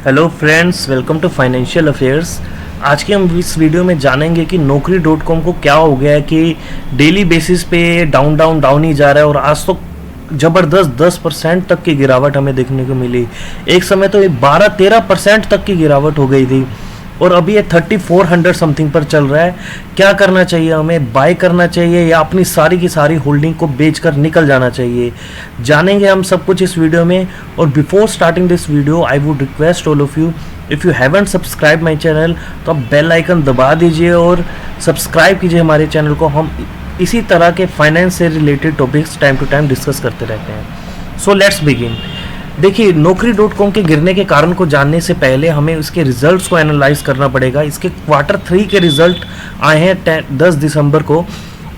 Hello friends, welcome to financial affairs. आज के हम इस वीडियो में जानेंगे कि Naukri.com को क्या हो गया है कि डेली बेसिस पे डाउन ही जा रहा है और आज तो ज़बरदस्त 10% तक की गिरावट हमें देखने को मिली। एक समय तो 12-13% तक की गिरावट हो गई थी और अभी ये 3400 समथिंग पर चल रहा है। क्या करना चाहिए, हमें बाय करना चाहिए या अपनी सारी की सारी होल्डिंग को बेचकर निकल जाना चाहिए, जानेंगे हम सब कुछ इस वीडियो में। और before starting this video I would request all of you, if you haven't subscribe my channel तो आप बेल आइकन दबा दीजिए और सब्सक्राइब कीजिए हमारे चैनल को। हम इसी तरह के फाइनेंस से related topics time to time discuss करते रहते हैं। So let's begin. देखिए, Naukri.com के गिरने के कारण को जानने से पहले हमें उसके रिजल्ट्स को एनालाइज करना पड़ेगा। इसके Q3 के रिजल्ट आए हैं 10 दिसंबर को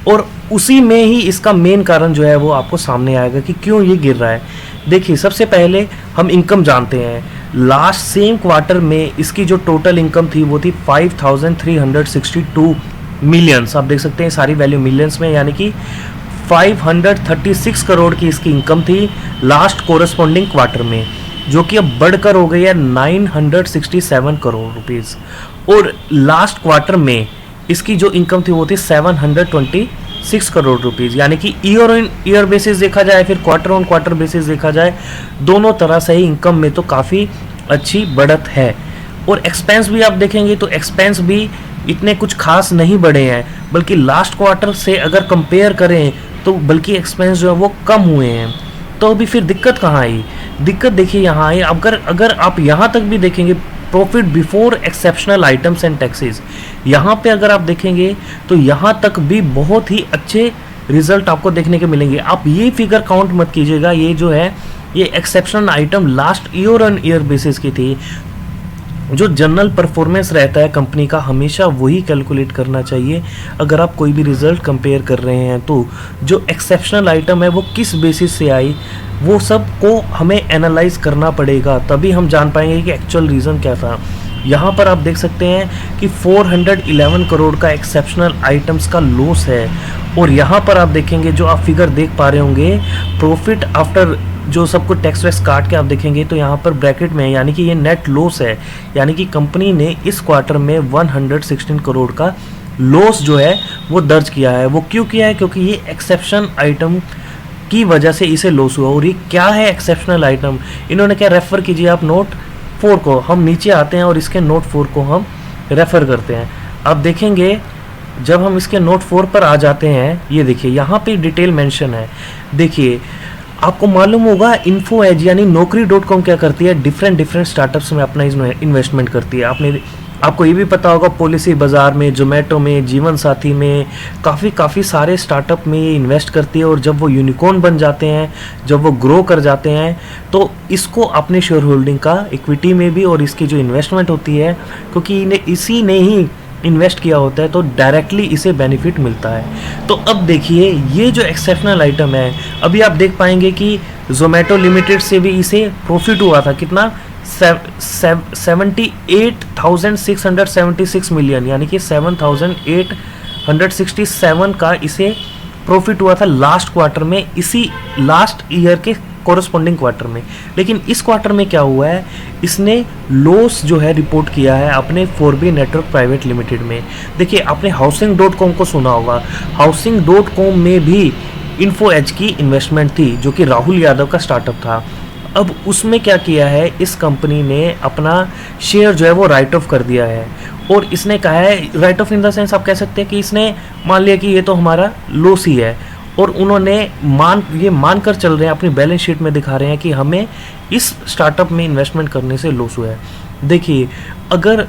और उसी में ही इसका मेन कारण जो है वो आपको सामने आएगा कि क्यों ये गिर रहा है। देखिए, सबसे पहले हम इनकम जानते हैं। लास्ट सेम क्वार्टर में इसकी जो टोटल इनकम थी वो थी 5362 मिलियंस। आप देख सकते हैं सारी वैल्यू मिलियंस में, यानी कि 536 करोड़ की इसकी इनकम थी लास्ट कोरस्पॉन्डिंग क्वार्टर में, जो कि अब बढ़कर हो गई है 967 करोड़ रुपीस। और लास्ट क्वार्टर में इसकी जो इनकम थी वो थी 726 करोड़ रुपीस, यानी कि ईयर ऑन ईयर बेसिस देखा जाए फिर क्वार्टर ऑन क्वार्टर बेसिस देखा जाए, दोनों तरह से ही इनकम में तो काफ़ी अच्छी बढ़त है। और एक्सपेंस भी आप देखेंगे तो एक्सपेंस भी इतने कुछ खास नहीं बढ़े हैं, बल्कि लास्ट क्वार्टर से अगर कंपेयर करें तो बल्कि एक्सपेंस जो है वो कम हुए हैं। तो अभी फिर दिक्कत कहाँ आई? दिक्कत देखिए यहाँ आई, अगर आप यहाँ तक भी देखेंगे profit before exceptional items and taxes, यहाँ पे अगर आप देखेंगे तो यहाँ तक भी बहुत ही अच्छे रिजल्ट आपको देखने के मिलेंगे। आप ये फिगर काउंट मत कीजिएगा, ये जो है ये exceptional item last year on year basis की थी। जो जनरल परफॉर्मेंस रहता है कंपनी का, हमेशा वही कैलकुलेट करना चाहिए अगर आप कोई भी रिजल्ट कंपेयर कर रहे हैं। तो जो एक्सेप्शनल आइटम है वो किस बेसिस से आई, वो सब को हमें एनालाइज करना पड़ेगा, तभी हम जान पाएंगे कि एक्चुअल रीज़न क्या था। यहाँ पर आप देख सकते हैं कि 411 करोड़ का एक्सेप्शनल आइटम्स का लॉस है। और यहाँ पर आप देखेंगे, जो आप फिगर देख पा रहे होंगे, प्रॉफिट आफ्टर जो सबको टैक्स वैक्स काट के आप देखेंगे तो यहाँ पर ब्रैकेट में, यानी कि ये नेट लॉस है, यानी कि कंपनी ने इस क्वार्टर में 116 करोड़ का लॉस जो है वो दर्ज किया है। वो क्यों किया है? क्योंकि ये एक्सेप्शन आइटम की वजह से इसे लॉस हुआ। और ये क्या है एक्सेप्शनल आइटम? इन्होंने क्या, रेफर कीजिए आप नोट 4 को। हम नीचे आते हैं और इसके नोट 4 को हम रेफर करते हैं। आप देखेंगे जब हम इसके नोट 4 पर आ जाते हैं, ये देखिए यहाँ पे डिटेल मेंशन है। देखिए, आपको मालूम होगा इन्फो एज यानी Naukri.com क्या करती है, डिफरेंट स्टार्टअप्स में अपना इन्वेस्टमेंट करती है। आपको ये भी पता होगा पॉलिसी बाज़ार में, जोमेटो में, जीवन साथी में, काफ़ी सारे स्टार्टअप में ये इन्वेस्ट करती है। और जब वो यूनिकॉर्न बन जाते हैं, जब वो ग्रो कर जाते हैं, तो इसको अपने शेयर होल्डिंग का इक्विटी में भी और इसकी जो इन्वेस्टमेंट होती है, क्योंकि इसी ने ही इन्वेस्ट किया होता है, तो डायरेक्टली इसे बेनिफिट मिलता है। तो अब देखिए, ये जो एक्सेप्शनल आइटम है, अभी आप देख पाएंगे कि जोमेटो लिमिटेड से भी इसे प्रॉफिट हुआ था कितना, 78,676 मिलियन, यानी कि 7,867 का इसे प्रॉफिट हुआ था लास्ट क्वार्टर में, इसी लास्ट ईयर के कोरस्पॉन्डिंग क्वार्टर में। लेकिन इस क्वार्टर में क्या हुआ है, इसने लॉस जो है रिपोर्ट किया है अपने 4B नेटवर्क प्राइवेट लिमिटेड में। देखिए, आपने Housing.com को सुना होगा, Housing.com में भी इन्फो एज की इन्वेस्टमेंट थी, जो कि राहुल यादव का स्टार्टअप था। अब उसमें क्या किया है, इस कंपनी ने अपना शेयर जो है वो राइट ऑफ कर दिया है। और इसने कहा है, right of in the sense आप कह सकते हैं कि इसने मान लिया कि ये तो हमारा लॉस ही है, और उन्होंने मान कर चल रहे हैं, अपनी बैलेंस शीट में दिखा रहे हैं कि हमें इस स्टार्टअप में इन्वेस्टमेंट करने से लॉस हुआ है। देखिए, अगर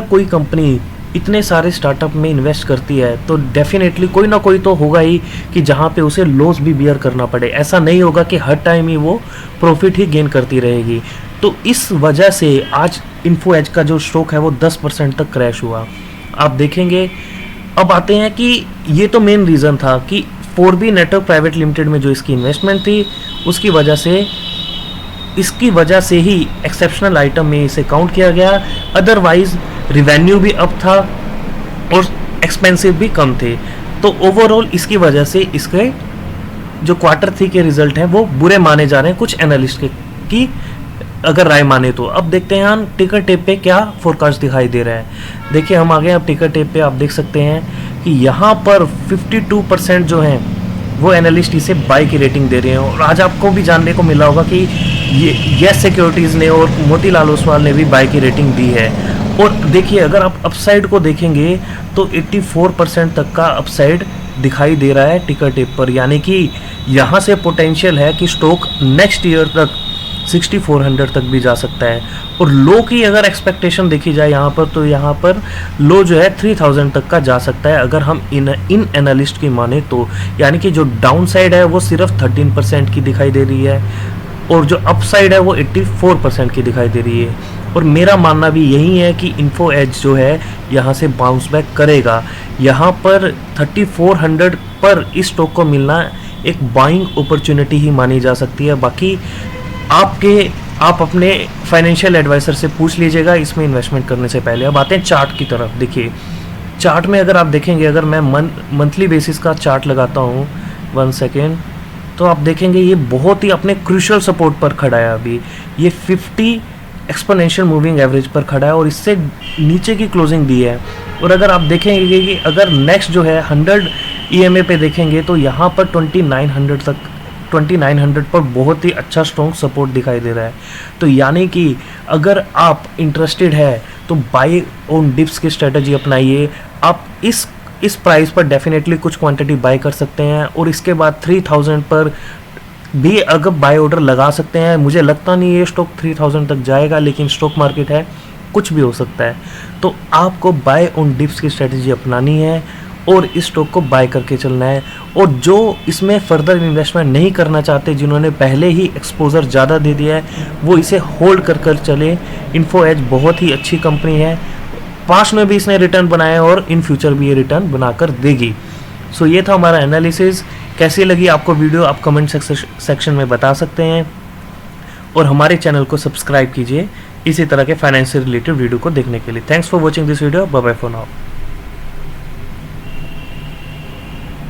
कोई कंपनी इतने सारे स्टार्टअप में इन्वेस्ट करती है तो डेफिनेटली कोई ना कोई तो होगा ही कि जहाँ पे उसे लॉस भी बियर करना पड़े। ऐसा नहीं होगा कि हर टाइम ही वो प्रॉफिट ही गेन करती रहेगी। तो इस वजह से आज इन्फो एज का जो स्टॉक है वो 10% तक क्रैश हुआ। आप देखेंगे, अब आते हैं कि ये तो मेन रीज़न था कि 4B नेटवर्क प्राइवेट लिमिटेड में जो इसकी इन्वेस्टमेंट थी, इसकी वजह से ही एक्सेप्शनल आइटम में इसे काउंट किया गया। अदरवाइज रिवेन्यू भी अप था और एक्सपेंसिव भी कम थे। तो ओवरऑल इसकी वजह से इसके जो Q3 के रिजल्ट हैं वो बुरे माने जा रहे हैं कुछ एनालिस्ट के, कि अगर राय माने तो। अब देखते हैं हम टिकर टेप पे क्या फोरकास्ट दिखाई दे रहा है। देखिए हम आ गए अब टिकर टेप पे, आप देख सकते हैं कि यहाँ पर 52% जो हैं वो एनालिस्ट इसे बाय की रेटिंग दे रहे हैं। और आज आपको भी जानने को मिला होगा कि ये यस सिक्योरिटीज़ ने और मोतीलाल ओसवाल ने भी बाय की रेटिंग दी है। और देखिए अगर आप अपसाइड को देखेंगे तो 84% तक का अपसाइड दिखाई दे रहा है टिकर टेप पर, यानी कि यहाँ से पोटेंशियल है कि स्टॉक नेक्स्ट ईयर तक 6400 तक भी जा सकता है। और लो की अगर एक्सपेक्टेशन देखी जाए यहाँ पर, तो यहाँ पर लो जो है 3000 तक का जा सकता है अगर हम इन एनालिस्ट की माने तो। यानी कि जो डाउन साइड है वो सिर्फ 13% की दिखाई दे रही है और जो अपसाइड है वो 84% की दिखाई दे रही है। और मेरा मानना भी यही है कि इन्फो एज जो है यहाँ से बाउंस बैक करेगा। यहाँ पर 3400 पर इस स्टॉक को मिलना एक बाइंग अपॉर्चुनिटी ही मानी जा सकती है। बाकी आप अपने फाइनेंशियल एडवाइज़र से पूछ लीजिएगा इसमें इन्वेस्टमेंट करने से पहले। अब आते हैं चार्ट की तरफ। देखिए चार्ट में अगर आप देखेंगे, अगर मैं मंथली बेसिस का चार्ट लगाता हूँ 1 सेकेंड, तो आप देखेंगे ये बहुत ही अपने क्रूशियल सपोर्ट पर खड़ा है। अभी ये 50 एक्सपोनेंशियल मूविंग एवरेज पर खड़ा है और इससे नीचे की क्लोजिंग दी है। और अगर आप देखेंगे कि अगर नेक्स्ट जो है 100 EMA पे देखेंगे तो यहाँ पर 2900 पर बहुत ही अच्छा स्ट्रॉन्ग सपोर्ट दिखाई दे रहा है। तो यानी कि अगर आप इंटरेस्टेड है तो बाय ऑन डिप्स की स्ट्रेटजी अपनाइए। आप इस प्राइस पर डेफिनेटली कुछ क्वांटिटी बाय कर सकते हैं और इसके बाद 3000 पर भी अगर बाय ऑर्डर लगा सकते हैं। मुझे लगता नहीं ये स्टॉक 3000 तक जाएगा, लेकिन स्टॉक मार्केट है, कुछ भी हो सकता है। तो आपको बाय ऑन डिप्स की स्ट्रेटजी अपनानी है और इस स्टॉक को बाय करके चलना है। और जो इसमें फर्दर इन्वेस्टमेंट नहीं करना चाहते, जिन्होंने पहले ही एक्सपोजर ज़्यादा दे दिया है, वो इसे होल्ड कर चले। इन्फो एज बहुत ही अच्छी कंपनी है, पास्ट में भी इसने रिटर्न बनाया और इन फ्यूचर भी ये रिटर्न बनाकर देगी। सो ये था हमारा एनालिसिस। कैसी लगी आपको वीडियो आप कमेंट सेक्शन में बता सकते हैं और हमारे चैनल को सब्सक्राइब कीजिए इसी तरह के फाइनेंस से रिलेटेड वीडियो को देखने के लिए। Thanks for watching this video. Bye bye for now.